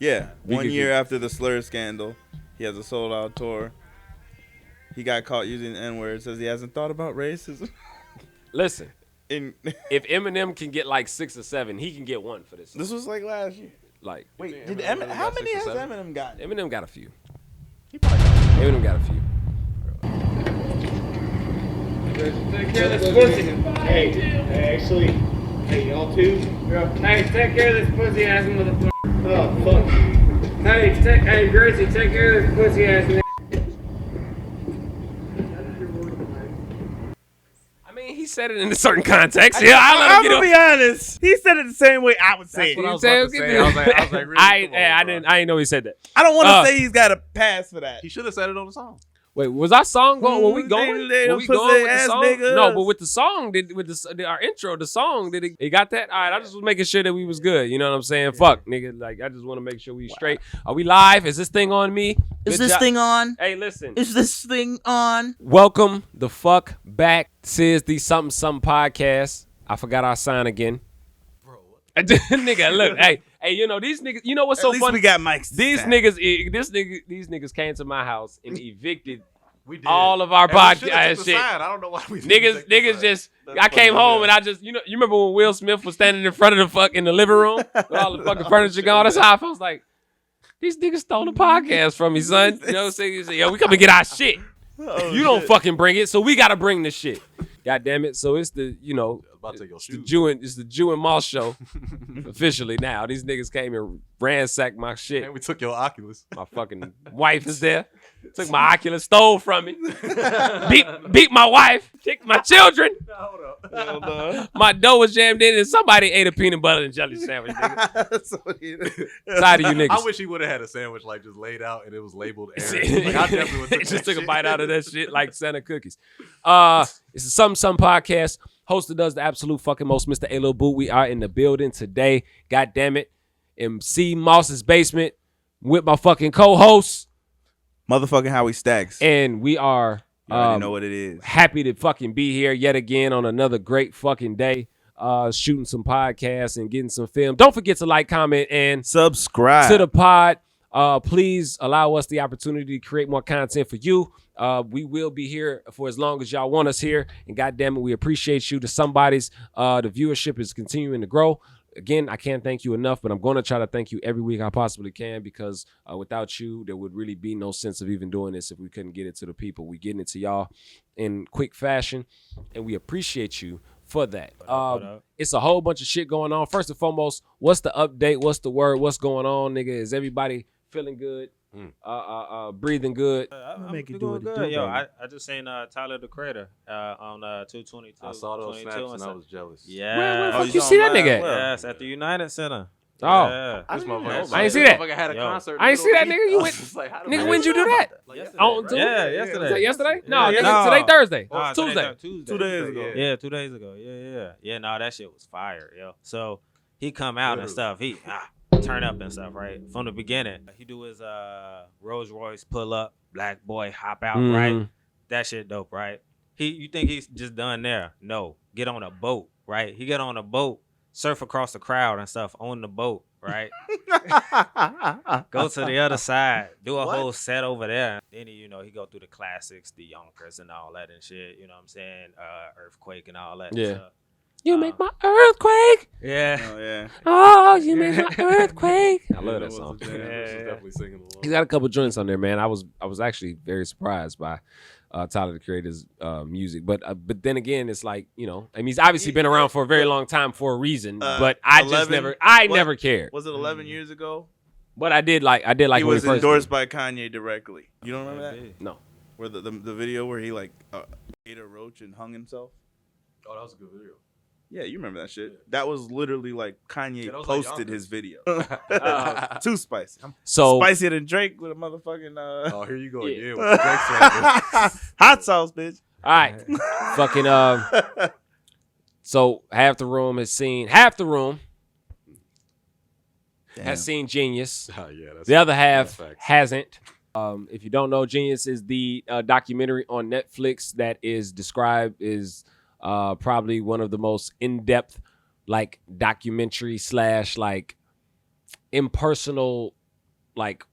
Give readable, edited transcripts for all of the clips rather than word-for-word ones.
Yeah, 1 year after the slur scandal, he has a sold-out tour. He got caught using the N-word. Says he hasn't thought about racism. Listen, if Eminem can get like 6 or 7, he can get 1 for this song. This was like last year. Like, wait, did Eminem, how many has Eminem got? Eminem got a few. Eminem got a few. Take care of this pussy. Hey, actually, hey, y'all too? Hey, take care of this pussy ass motherfucker. Oh, fuck. Hey, Gracie, take care of this pussy ass nigga. I mean, he said it in a certain context. Yeah, I'm gonna be honest. He said it the same way I would say it. What I was about to say. I was like, really? I didn't know he said that. I don't want to say he's got a pass for that. He should have said it on the song. Wait, was our song going? Were we going? Were we going with the song? Niggas. No, but with the song, our intro, the song, did it got that? All right, I just was making sure that we was good. You know what I'm saying? Yeah. Fuck, nigga. Like, I just want to make sure we straight. Are we live? Is this thing on me? Is this thing on? Hey, listen. Is this thing on? Welcome the fuck back. This is the Something Podcast. I forgot our sign again. Bro. Nigga, look, hey, you know, these niggas, you know what's so funny? We got mics. These niggas came to my house and evicted all of our podcast shit. I don't know why we niggas just. I came home and I just, you remember when Will Smith was standing in front of the in the living room with all the fucking furniture gone? That's how I was like, these niggas stole the podcast from me, son. You know what I'm saying? You say, yo, we come and get our shit. You don't fucking bring it, so we gotta bring this shit. God damn it! So it's the it's the Jew and Moss show officially now. These niggas came and ransacked my shit. And we took your Oculus. My fucking wife is there. Took my Oculus, stole from me. beat my wife, kicked my children. Hold up. My dough was jammed in, and somebody ate a peanut butter and jelly sandwich. Nigga. Tired of you niggas. I wish he would have had a sandwich like just laid out and it was labeled Aaron. Like, I definitely would have just took a bite out of that shit like Santa cookies. It's a Something Podcast. Hosted does the absolute fucking most, Mr. Aloww Howie. We are in the building today. God damn it. In C. Moss's basement with my fucking co-host. Motherfucking Howie Stacks. And we are you already know what it is. Happy to fucking be here yet again on another great fucking day. Shooting some podcasts and getting some film. Don't forget to like, comment, and subscribe to the pod. Please allow us the opportunity to create more content for you. We will be here for as long as y'all want us here. And goddamn it, we appreciate you. To somebody's, the viewership is continuing to grow. Again, I can't thank you enough, but I'm going to try to thank you every week I possibly can, because without you, there would really be no sense of even doing this if we couldn't get it to the people. We getting it to y'all in quick fashion, and we appreciate you for that. It's a whole bunch of shit going on. First and foremost, what's the update? What's the word? What's going on, nigga? Is everybody feeling good? Breathing good? I'm doing good. Yo, I just seen Tyler the Creator on 222. I saw those snaps and I was jealous. Yeah. Where you see that nigga? Yes, at the United Center. Oh, yeah. I ain't see that. I ain't see that, nigga. You went, nigga. When'd you do that? Yesterday. Yesterday? No, today Thursday. Tuesday. 2 days ago. Yeah, 2 days ago. Yeah. No, that shit was fire, yo. So he come out and stuff. He turn up and stuff, right? From the beginning. He do his Rolls Royce pull up, black boy hop out, right? That shit dope, right? You think he's just done there? No. Get on a boat, right? He get on a boat, surf across the crowd and stuff on the boat, right? Go to the other side, do a whole set over there. Then he go through the classics, the Yonkers and all that and shit. You know what I'm saying? Earthquake and all that stuff. You make my earthquake. Yeah. Oh, yeah. Oh, you make my earthquake. I love that song. Definitely singing along. He's got a couple joints on there, man. I was actually very surprised by Tyler the Creator's music, but then again, it's like, I mean, he's obviously been around for a very long time for a reason, but I never cared. Was it 11 years ago? But I did like he was endorsed by Kanye directly. You don't remember that? No. Where the video where he ate a roach and hung himself? Oh, that was a good video. Yeah, you remember that shit. Yeah. That was literally like Kanye posted his video. Too spicy. So spicier than Drake with a motherfucking oh, here you go again with Drake's hot sauce, bitch. All right. Fucking so half the room has seen Jeen-Yuhs. Oh, yeah, the other half hasn't. If you don't know, Jeen-Yuhs is the documentary on Netflix that is described as probably one of the most in-depth documentary / impersonal like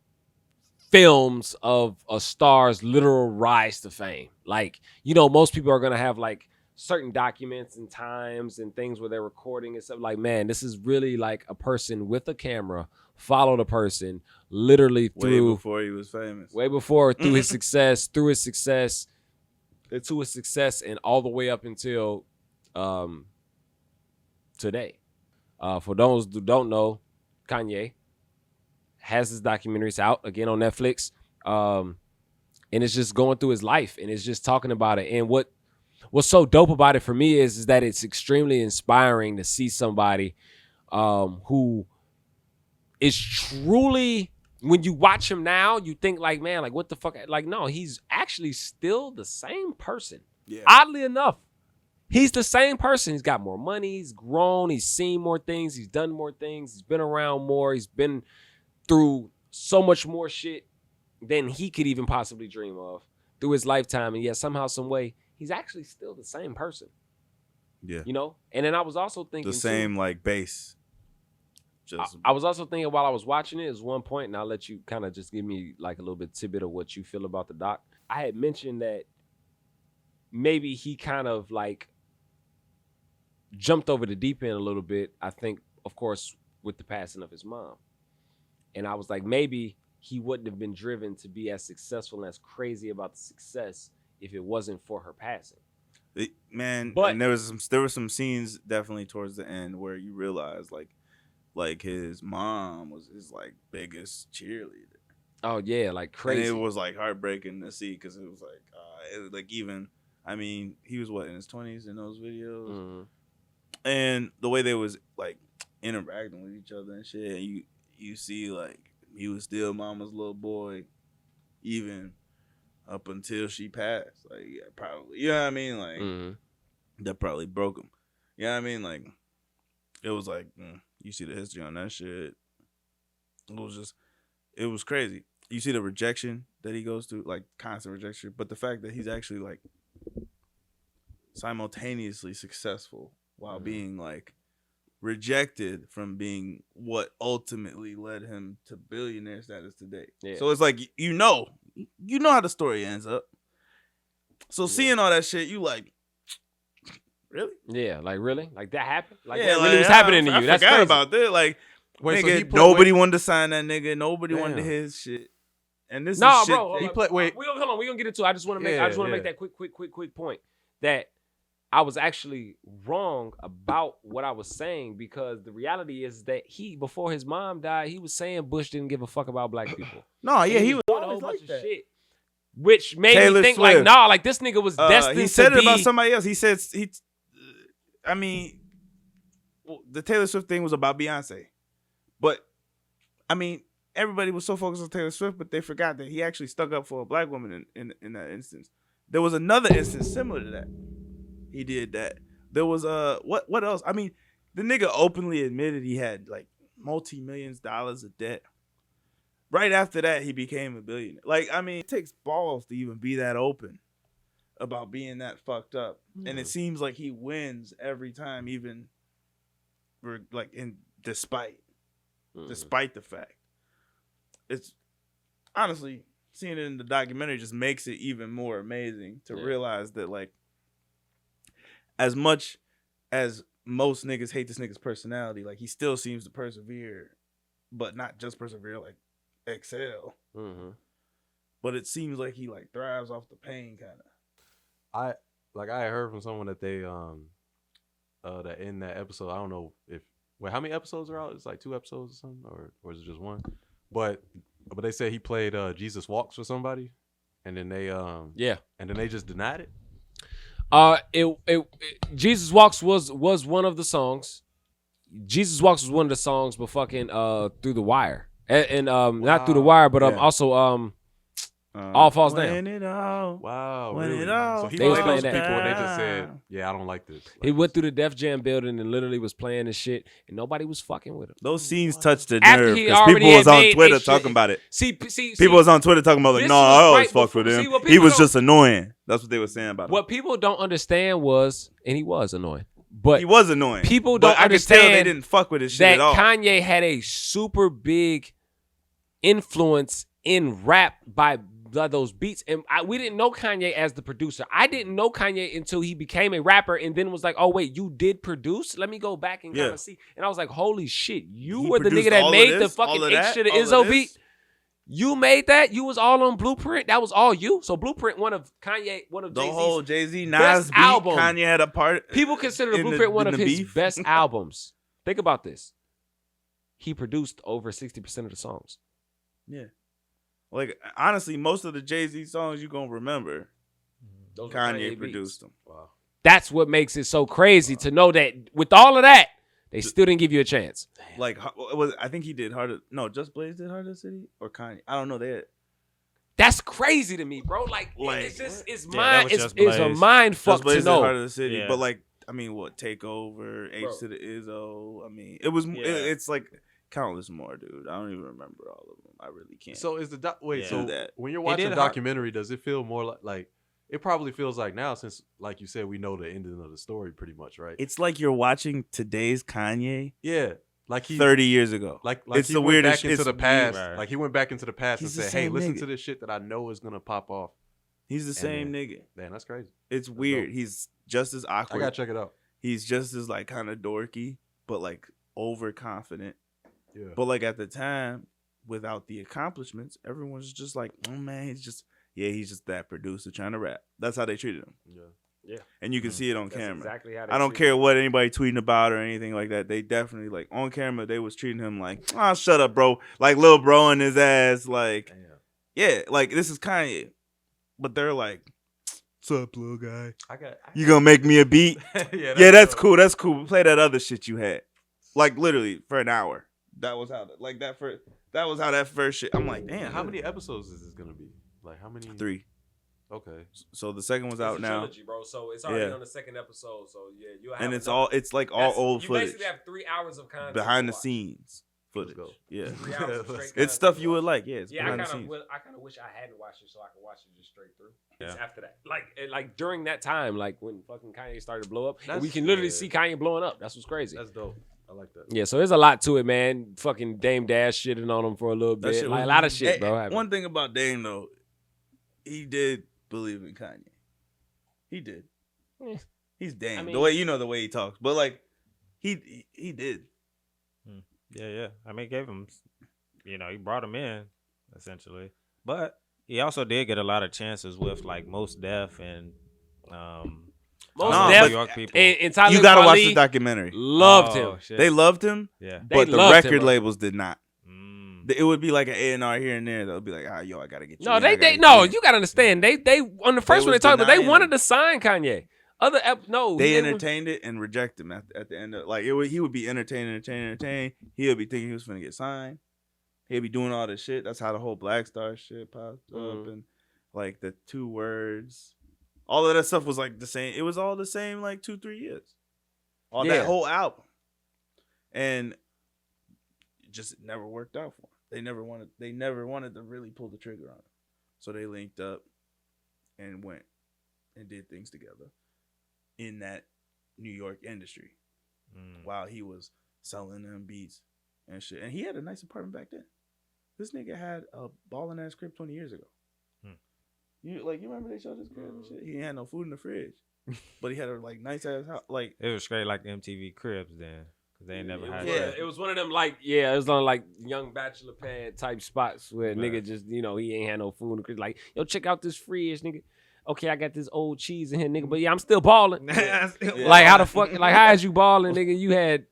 films of a star's literal rise to fame. Like, you know, most people are gonna have like certain documents and times and things where they're recording and stuff. Like, man, this is really like a person with a camera followed a person literally through way before he was famous, way before through his success, through his success, to his success, and all the way up until today. For those who don't know, Kanye has his documentaries out again on Netflix, and it's just going through his life, and it's just talking about it. And what's so dope about it for me is that it's extremely inspiring to see somebody who is truly, when you watch him now, you think like, man, like what the fuck? Like, no, he's actually still the same person. Yeah. Oddly enough, he's the same person. He's got more money. He's grown. He's seen more things. He's done more things. He's been around more. He's been through so much more shit than he could even possibly dream of through his lifetime. And yet somehow, some way, he's actually still the same person. Yeah. You know? And then I was also thinking the same like base. Just I was also thinking while I was watching it, is one point, and I'll let you kind of just give me like a little bit tidbit of what you feel about the doc. I had mentioned that maybe he kind of like jumped over the deep end a little bit, I think, of course, with the passing of his mom. And I was like, maybe he wouldn't have been driven to be as successful and as crazy about the success if it wasn't for her passing. Man, but and there were some scenes definitely towards the end where you realize like his mom was his like biggest cheerleader. Oh yeah, like crazy. And it was like heartbreaking to see because it was like even, I mean, he was what, in his 20s in those videos, and the way they was like interacting with each other and shit. And you see like he was still mama's little boy, even up until she passed. Like, yeah, probably, you know what I mean? Like that probably broke him. You know what I mean? Like it was like you see the history on that shit. It was crazy. You see the rejection that he goes through, like constant rejection, but the fact that he's actually like simultaneously successful while being like rejected from being what ultimately led him to billionaire status today. Yeah. So it's like, you know how the story ends up. So seeing all that shit, you like, really? Yeah, like really? Like that happened? Like yeah, that really was happening to you. I That's forgot crazy. about that. Like, wait, nigga, nobody wanted to sign that nigga. Nobody wanted to his shit. And this is shit. Bro. Hold on. We're gonna get into it. I just want to make that quick point that I was actually wrong about what I was saying, because the reality is that before his mom died, he was saying Bush didn't give a fuck about black people. No, yeah, he was doing a whole bunch of shit, which made Taylor me think Swift. like, nah, like this nigga was destined to be. He said it about somebody else. He said the Taylor Swift thing was about Beyonce, but I mean, everybody was so focused on Taylor Swift, but they forgot that he actually stuck up for a black woman in that instance. There was another instance similar to that. He did that. There was what else? I mean, the nigga openly admitted he had like multi-millions dollars of debt. Right after that, he became a billionaire. Like, I mean, it takes balls to even be that open about being that fucked up. And it seems like he wins every time, even like despite the fact. It's honestly, seeing it in the documentary just makes it even more amazing to realize that, like, as much as most niggas hate this nigga's personality, like, he still seems to persevere, but not just persevere, like excel. But it seems like he like thrives off the pain, kind of. I heard from someone that they that in that episode, I don't know how many episodes are out? It's like 2 episodes or something, or is it just 1? But they said he played Jesus Walks for somebody, and then they and then they just denied it. Jesus Walks was one of the songs. Jesus Walks was one of the songs, but fucking Through the Wire. And not Through the Wire, but also All Falls Down. Wow, when really? it all So he They was played playing those that. people, and they just said, "Yeah, I don't like this." He went through the Def Jam building and literally was playing this shit, and nobody was fucking with him. Those scenes touched the After nerve he because already people was had on made Twitter a talking shit. about it. See, People was on Twitter talking about like, this no, was I always right fuck before- with him. see, what He people was don't- just annoying. That's what they were saying about him. What people don't understand was, and he was annoying, but He was annoying. people but don't I could tell they understand didn't fuck with his shit that at all. Kanye had a super big influence in rap by those beats. And we didn't know Kanye as the producer. I didn't know Kanye until he became a rapper and then was like, oh, wait, you did produce? Let me go back and kind of see. And I was like, holy shit, you He were the produced nigga that all of made the this, fucking all of H that, to the all of Izzo this? beat? You made that? You was all on Blueprint? That was all you? So Blueprint, one of The Jay-Z's whole Jay-Z best Nas beat, album. Kanye had a part. People consider the in Blueprint one in of the his beef. best albums. Think about this. He produced over 60% of the songs. Yeah. Like, honestly, most of the Jay-Z songs you gonna remember, Those were Kanye beats. produced them. Wow. That's what makes it so crazy to know that with all of that, they still didn't give you a chance. Like, I think he did Harder. No, Just Blaze did Harder City or Kanye. I don't know. They had, That's crazy to me, bro. Like it's just it's that was it's Just it's a Blaze. mind fuck Just Blaze to did Harder know. the City. Yeah. But like, I mean, what Takeover, H Bro. to the Izzo. I mean, it was. Yeah. It's like countless more, dude. I don't even remember all of them. I really can't. So is the wait? Yeah. So That. when you're He watching did a hard- documentary, does it feel more like it probably feels like now since, like you said, we know the ending of the story pretty much, right? It's like you're watching today's Kanye Yeah, like he 30 years ago. like it's he the went weirdest. back into It's the past. weird. Like he went back into the past He's and the said, "Hey, same listen nigga. to this shit that I know is gonna pop off." He's the same then- nigga. Man, that's crazy. It's weird. He's just as I awkward. gotta check it out. He's just as like kind of dorky, but like overconfident. Yeah, But like at the time, without the accomplishments, everyone's just like, oh man, he's just that producer trying to rap. That's how they treated him. yeah. And you can see it on That's camera. exactly how they I don't treat care him. what anybody tweeting about or anything like that. They definitely like on camera they was treating him like, oh shut up, bro. Like little bro in his ass, like Damn. yeah, like this is Kanye. But they're like, what's up, little guy? I You gonna make me a beat? Yeah, that's cool. That's cool. Play that other shit you had. Like literally for an hour. That was how that first shit. I'm like, damn. Man, how many episodes is this gonna be? Like how many? 3. Okay. So the second one's It's out a now, trilogy, bro. So it's already Yeah. on the second episode. So yeah, you have and it's enough- it's like all that's- old you footage, basically have 3 hours of content behind to the watch. scenes footage. go. Yeah, 3 hours of straight it's content stuff to you would watch. like. Yeah, it's Yeah, behind the scenes. I kind of wish I hadn't watched it so I could watch it just straight through. It's Yeah. after that, like during that time, like when fucking Kanye started to blow up, and we That's- can literally yeah. see Kanye blowing up. That's what's crazy. That's dope. I like that. Yeah, so there's a lot to it, man. Fucking Dame Dash shitting on him for a little That bit. shit Like, was- a lot of shit, Hey, bro. happened. One thing about Dame though, he did believe in Kanye. He did. Eh. He's Dame. I mean- the way he talks, but like he did. Yeah. I mean, gave him, he brought him in essentially, but he also did get a lot of chances with like Most Def and Most Nah, Def but- New York people. and Talib You gotta watch Kweli the documentary. loved Oh, him. shit. They loved him, yeah. They but the loved him, record bro. labels did not. Mm. It would be like an A&R here and there. They'll be like, yo, I gotta get you. No, in, I they gotta get no. in." You gotta understand. They on the first one they was talked about. They denying wanted him. to sign Kanye. No, They were- entertained it and rejected him at the end of like he would be entertaining. He would be thinking he was gonna get signed. He'd be doing all this shit. That's how the whole Black Star shit popped up and like the 2 words. All of that stuff was like the same. It was all the same like 2-3 years. All Yeah. that whole album. And it just never worked out for them. They never wanted to really pull the trigger on it. So they linked up and went and did things together in that New York industry while he was selling them beats and shit. And he had a nice apartment back then. This nigga had a ballin' ass crib 20 years ago. You remember they showed his crib and shit? He ain't had no food in the fridge. But he had a like nice ass house. Like It was straight like MTV Cribs then, because they ain't never had Yeah. that. It was one of them it was on like young bachelor pad type spots where Right. nigga just he ain't had no food in the crib. Like, yo, check out this fridge, nigga. Okay, I got this old cheese in here, nigga, but yeah, I'm still balling. Like, how the fuck? Like, how is you balling, nigga? You had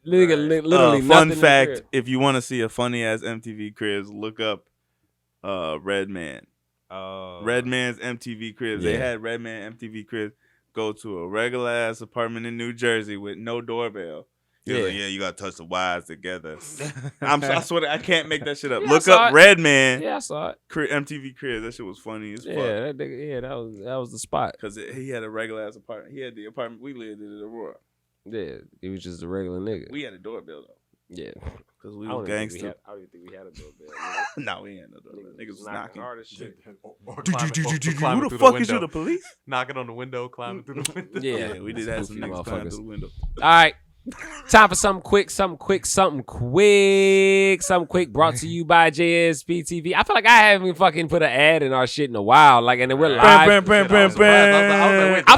literally nothing fun in the fact, crib. if you want to see a funny ass MTV Cribs, look up Redman. Oh, Redman's MTV Cribs. They Yeah. had Redman MTV Cribs go to a regular ass apartment in New Jersey with no doorbell. He was like, Yeah. yeah, you gotta touch the wires together. I swear I can't make that shit up. Yeah, I Look saw up it. Redman Yeah, I saw it. MTV Cribs. That shit was funny as fuck. Yeah, that nigga, that was the spot. Cause he had a regular ass apartment. He had the apartment we lived in Aurora. Yeah, he was just a regular nigga. We had a doorbell though, Yeah, cause we I was don't even think we gangster. had- I don't even think we had a doorbell. nigga. No, we ain't had no doorbell. Niggas was knocking. hard as shit. Or Who climbing the through fuck is you, window. the police? Knocking on the window, climbing through the window. Yeah. Yeah, we did have some Goofy niggas climbing motherfuckers. through the window. All right, Time for something quick. Brought to you by JSP TV. I feel like I haven't fucking put an ad in our shit in a while. Like, and then we're live. I'm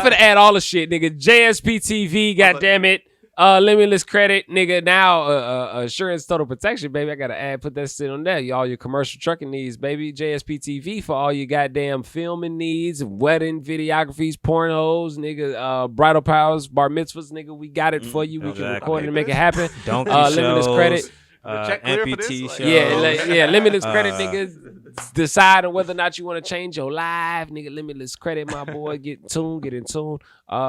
finna add all the shit, nigga. JSP TV, goddammit. Limitless credit, nigga. Now, assurance total protection, baby. I gotta put that shit on there. All your commercial trucking needs, baby. JSP TV for all your goddamn filming needs, wedding, videographies, pornos, nigga. Bridal powers, bar mitzvahs, nigga. We got it for you. We can record it and make it happen. Donkey limitless shows, credit. amputee shows. Yeah, limitless credit, nigga. Decide on whether or not you want to change your life, nigga. Limitless credit, my boy. Get in tune.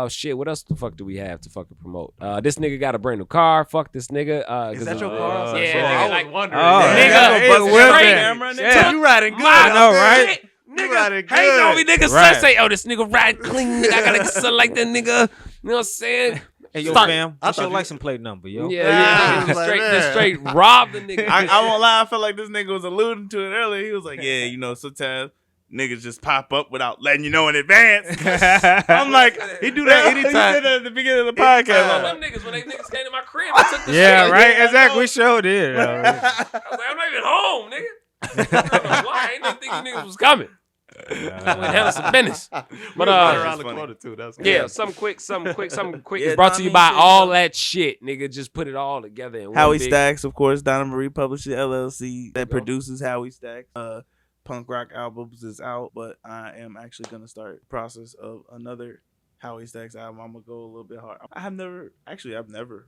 Shit, what else the fuck do we have to fucking promote? This nigga got a brand new car. Fuck this nigga. Is that your car? Yeah, I nigga, was wondering. nigga, you riding good. I know, right? Nigga, hating on me, nigga. Right. Say, oh, this nigga riding clean. Nigga, I gotta something like that, nigga. You know what I'm saying? Hey, yo, Stunt. fam, what's your license plate number, yo? Yeah. Just straight rob the nigga. I won't lie. I felt like this nigga was alluding to it earlier. He was like, yeah, you know, sometimes niggas just pop up without letting you know in advance. I'm like, He do that anytime. He said that at the beginning of the podcast. All them niggas, when they niggas came to my crib, I took the Yeah, shit. right. Yeah, Exactly. We showed it. I was like, I'm not even home, nigga. I don't know why. I ain't even think you niggas was coming. I went handle some business. But around the corner too. That's yeah, something quick. Yeah, It's brought to you by shit, all though. that shit, nigga. Just put it all together in one Howie big- Stacks, of course, Donna Marie Publishing LLC that go. produces Howie Stacks. Punk rock albums is out, but I am actually gonna start the process of another Howie Stacks album. I'm gonna go a little bit hard. I've never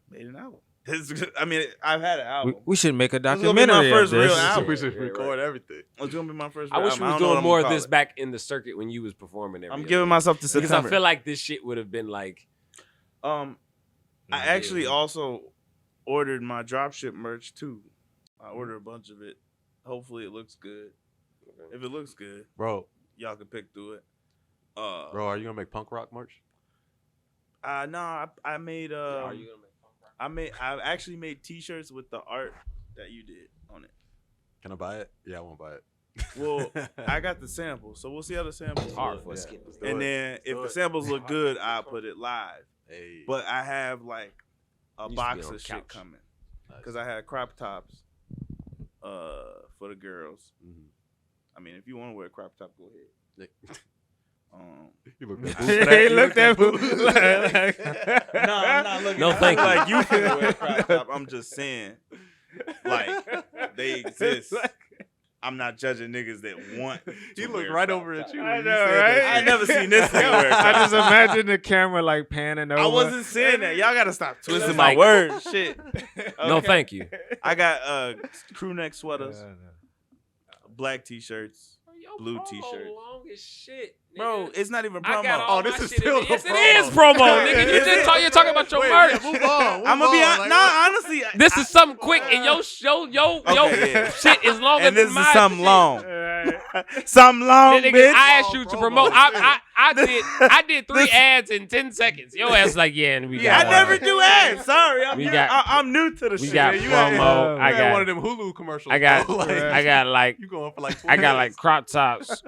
made an album. I've had an album. We should make a This is gonna be documentary. my first of this. real album. We should record everything. It's gonna be my first. I wish album. we was don't know doing what more I'm of gonna this call back in the circuit when you was performing it. every I'm other giving myself to because September. I feel like this shit would have been like. I actually also ordered my dropship merch too. I ordered a bunch of it. Hopefully it looks good. If it looks good, Bro, y'all can pick through it. are you gonna make punk rock merch? No, I made Are you gonna make punk rock? I actually made T-shirts with the art that you did on it. Can I buy it? Yeah, I won't buy it. Well, I got the samples, so we'll see how the samples Hard look. for a skin. And then if the samples look good, I'll put it live. Hey, But I have like a Used to be box on of the shit couch. coming because I had crop tops for the girls. Mhm. I mean, if you want to wear a crop top, go ahead. You look He looked at me. No, I'm not looking. No, thank you. Like you can wear a crop top. I'm just saying, like they exist. I'm not judging niggas that want. He to looked wear right crop over at top. you. I when know, you said right? that. I never seen this nigga wear a crop I just top. imagine the camera like panning over. I wasn't saying that. Y'all gotta stop twisting It's my like- words. Shit. No, Okay. thank you. I got crew neck sweaters, black t-shirts. Blue t-shirt. Long as shit, Bro, nigga. it's not even I promo. got all Oh, this my is shit still in the Yes, it promo. is promo, nigga. You Is just it? you're talking about your Wait, merch. yeah, move on. I'm gonna be honest. Honestly, This is something quick, and your Okay, yeah. shit is longer and this than is my something shit. long. Something long, Nigga, bitch. I asked you to promote. I did 3 Listen. ads in 10 seconds. Your ass like, yeah, and we got I never do ads. Sorry, I'm new to the We shit. got You promo. You I got one got of them Hulu commercials. I got bro. Like, I got like you going for like 20 I got like minutes. crop tops.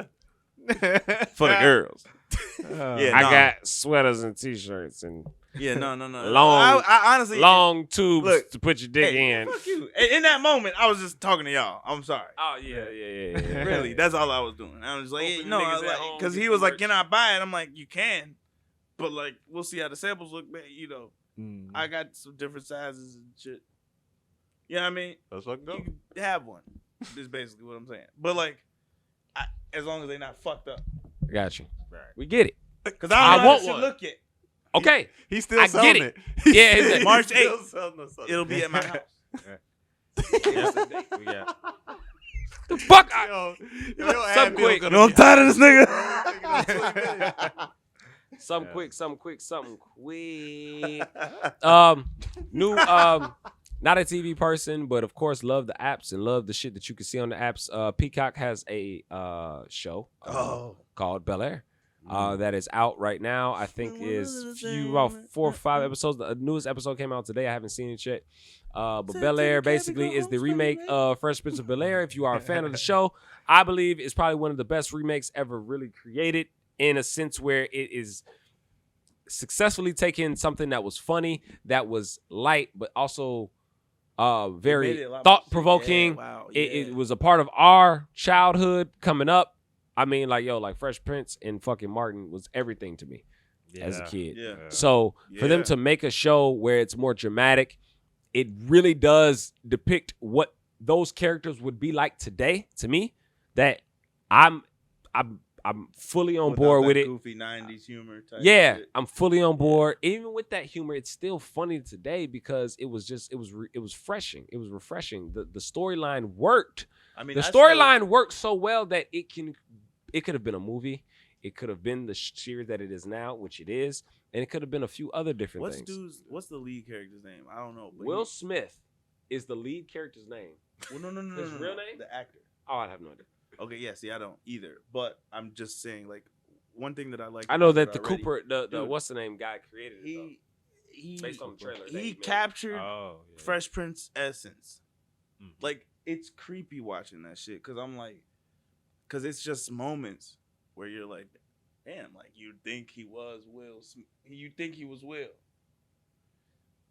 for the girls. Yeah. I nah. got sweaters and t-shirts and Yeah, no. Long- I honestly long tubes look, to put your dick hey, in. Fuck you. In that moment, I was just talking to y'all. I'm sorry. Oh yeah. Really, that's all I was doing. I was like, Hoping no, niggas at home because get he the was like, merch. "Can I buy it?" I'm like, "You can, but like, we'll see how the samples look." But you know, I got some different sizes and shit. You know what I mean? Let's fucking go. You can have one. Is basically what I'm saying. But like, as long as they're not fucked up, Got you. We get it. because I I don't know want how it should one. look yet. Okay. He's still I selling get it. Yeah, it's a- March He's still 8th. selling us something. It'll be at my house. We got. The fuck. Yo, Some quick. You know, I'm tired of this nigga. Something quick. New not a TV person, but of course love the apps and love the shit that you can see on the apps. Peacock has a show called Bel-Air. That is out right now. I think is about 4 or 5 episodes. The newest episode came out today. I haven't seen it yet. But Bel-Air basically is the remake of Fresh Prince of Bel-Air. If you are a fan of the show, I believe it's probably one of the best remakes ever really created, in a sense where it is successfully taken something that was funny, that was light, but also made very it a lot more thought-provoking. Yeah, wow, It was a part of our childhood coming up. I mean, like, yo, like Fresh Prince and fucking Martin was everything to me as a kid. Yeah. So for them to make a show where it's more dramatic, it really does depict what those characters would be like today to me, that I'm fully on Without board that with it. Goofy 90s humor type Yeah, shit. I'm fully on board. Even with that humor, it's still funny today because it was refreshing. It was refreshing. The storyline worked. I mean, The storyline worked so well that it could have been a movie. It could have been the series that it is now, which it is, and it could have been a few other different things. What's the lead character's name? I don't know. But Will Smith is the lead character's name. Well, no. His real name? The actor. Oh, I have no idea. Okay, yeah. See, I don't either. But I'm just saying, like, one thing that I like. I know about that it the already, Cooper, the Dude, what's the name guy created it. he Based on the trailer that he he made. captured Oh, yeah. Fresh Prince essence. Mhm. Like, it's creepy watching that shit because I'm like, because it's just moments where you're like, damn, like you think he was Will. You think he was Will.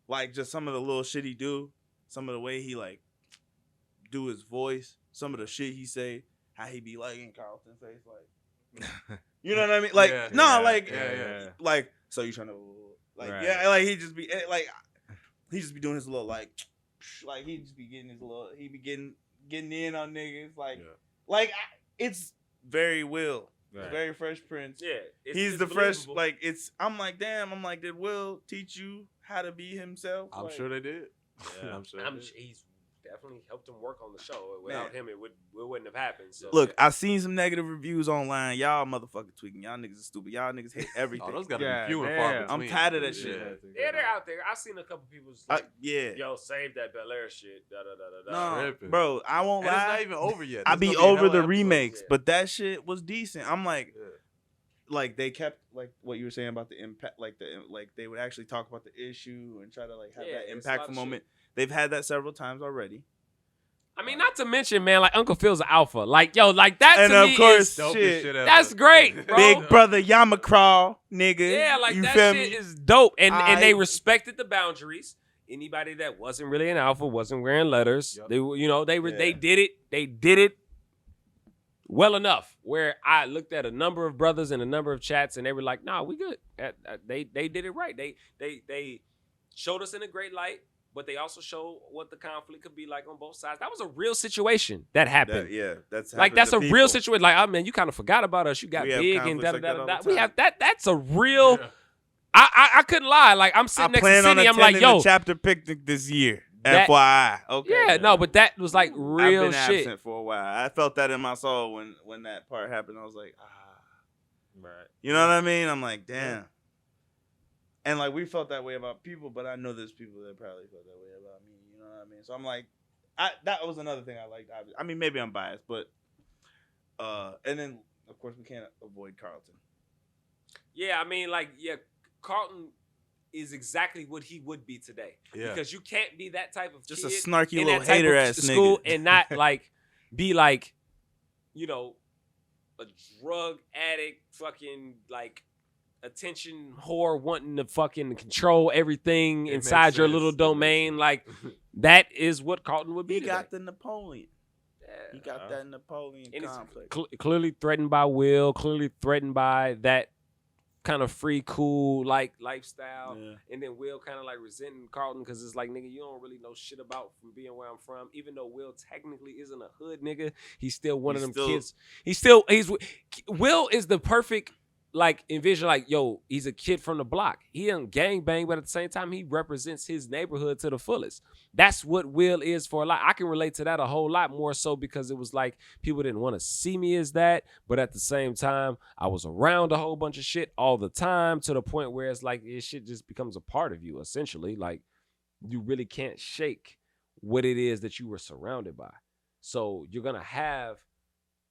Like just some of the little shit he do, some of the way he like do his voice, some of the shit he say, how he be like in Carlton's face, like, you know what I mean? Like, Yeah, no, yeah, like, yeah. like, so you trying to, like, Right. yeah, like he just be like, he just be doing his little like he just be getting his little, he be getting in on niggas, like, it's very Will. Right. Very Fresh Prince. Yeah, He's the fresh, like, it's, I'm like, damn, I'm like, did Will teach you how to be himself? I'm Like, sure they did. Yeah. I'm sure. He's definitely helped him work on the show. Without Man. him, it wouldn't have happened. So. Look, I seen some negative reviews online. Y'all motherfucking tweaking. Y'all niggas is stupid. Y'all niggas hate everything. Oh, those gotta Yeah, be few and damn. far I'm between. tired of that shit. yeah, they're out there. I've seen a couple people like, yeah. yo, save that Bel-Air shit. Da, da, da, da, da. No, Tripping. bro, I won't And it's not lie. even over yet. I There's be gonna a over the hella remakes, yeah. but that shit was decent. I'm like, episode. like they kept like what you were saying about the impact, like they would actually talk about the issue and try to like have Yeah, that it's a lot of impactful shit. moment. They've had that several times already. I mean, not to mention, man, like Uncle Phil's an alpha. Like, yo, like that And to of me course, is Dopest shit. shit ever. that's great, bro. Big brother Yamacraw, nigga. Yeah, like you that feel shit me? is dope, and they I- respected the boundaries. Anybody that wasn't really an alpha wasn't wearing letters. Yep. They were, they Yeah. did it well enough. Where I looked at a number of brothers and a number of chats, and they were like, "Nah, we good." They did it right. They showed us in a great light, but they also showed what the conflict could be like on both sides. That was a real situation that happened. That's Like happened that's to a people. real situation. Like, oh man, you kind of forgot about us. You got We have big and conflicts da like da that da all da. the We time. have that. That's a real. Yeah. I couldn't lie. Like I'm I sitting next to plan on Cindy. I'm like, attending yo, the chapter picnic this year. That- FYI. Okay. yeah, no, but that was like I've real been shit. absent for a while. I felt that in my soul when that part happened. I was like, Right. you know what I mean? I'm like, damn. And like we felt that way about people, but I know there's people that probably felt that way about me. You know what I mean? So I'm like, that was another thing I liked. I mean, maybe I'm biased, but and then of course we can't avoid Carlton. Yeah, I mean, like, yeah, Carlton is exactly what he would be today. Yeah. Because you can't be that type of Just a kid snarky in little that type hater of ass school nigga. and not like be like, a drug addict, fucking like attention whore wanting to fucking control everything It inside makes your sense. little It makes domain. sense. Like that is what Carlton would be. He today. got the Napoleon. He Yeah. got that Napoleon And it's complex. clearly threatened by Will, clearly threatened by that kind of free, cool like lifestyle. Yeah. And then Will kind of like resenting Carlton because it's like, nigga, you don't really know shit about from being where I'm from. Even though Will technically isn't a hood nigga, he's still one He's of them still- kids. Will is the perfect like envision like, yo, he's a kid from the block. He don't gang bang, but at the same time, he represents his neighborhood to the fullest. That's what Will is for a lot. I can relate to that a whole lot more so because it was like people didn't want to see me as that, but at the same time, I was around a whole bunch of shit all the time to the point where it's like this shit just becomes a part of you essentially. Like you really can't shake what it is that you were surrounded by. So you're gonna have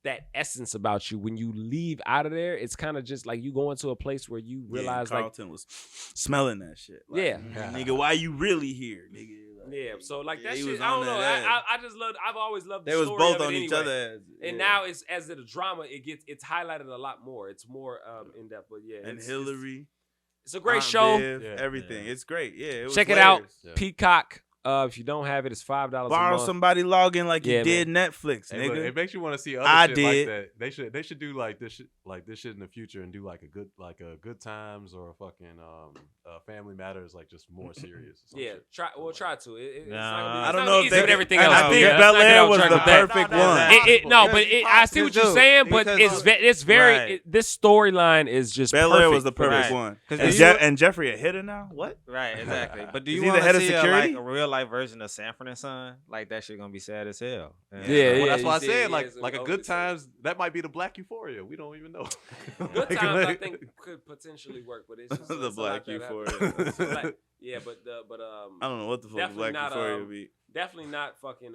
that essence about you when you leave out of there. It's kind of just like you go into a place where you realize like Carlton was smelling that shit. Like, Yeah. nigga, why you really here, nigga? Like, yeah, so like that he shit. was I don't on know. that ass. I just love. I've always loved. The They was story both of it on each anyway. other. And yeah. now it's as the drama, it's highlighted a lot more. It's more in depth. But yeah, and it's- Hillary. It's a great Aunt show. Viv, Yeah. everything. It's great. Yeah, it was Check it out. layers. Yeah. Peacock. If you don't have it, it's $5 a Borrow month. somebody login like you Yeah, did Netflix, Hey, look, nigga. it makes you want to see other I shit did. like that. They should do like this shit in the future and do like a good times or a fucking Family Matters, like just more serious. Or some Yeah, shit. we'll try to. It's Nah. not gonna be, I it's don't not know gonna if be they easy with can- everything I else. think Let's not Bel-Air get off was track the with that. perfect No, one. I see what you're saying, but Because- it's very Right. this storyline is just Bel-Air perfect was the for perfect that. one. 'Cause And, you- and Jeffrey a hitter now? What? Right, exactly. But do Is you he the want head to of see security? a real life version of Sanford and Son? Like that shit gonna be sad as hell. Yeah, Well, that's why I he said did, like yeah, like a so good times. That might be the Black Euphoria. We don't even know. Good times I think could potentially work, but it's just The it's a lot Black that Euphoria. happens. So, like, yeah, but I don't know what the fuck Definitely Black not, Euphoria would be. definitely not fucking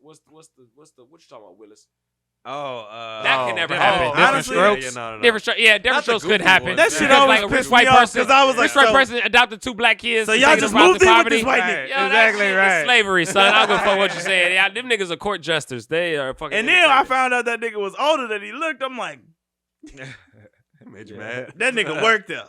what's the what you talking about, Willis? Oh, That can never different- happen. different Honestly, strokes. no. Different Not the strokes could goofy happen. ones. That shit Because, always like, a pissed rich white me off person, 'cause I was like, rich white so- person adopted 2 black kids. So and y'all taking just them out moved the in with poverty. this white Right. nigga. Yo, Exactly that shit right. is slavery, son. I don't give a fuck what you're saying. Yeah, them niggas are court jesters. They are fucking. And then I entertainers. found out that nigga was older than he looked. I'm like, Made you mad. that nigga worked there.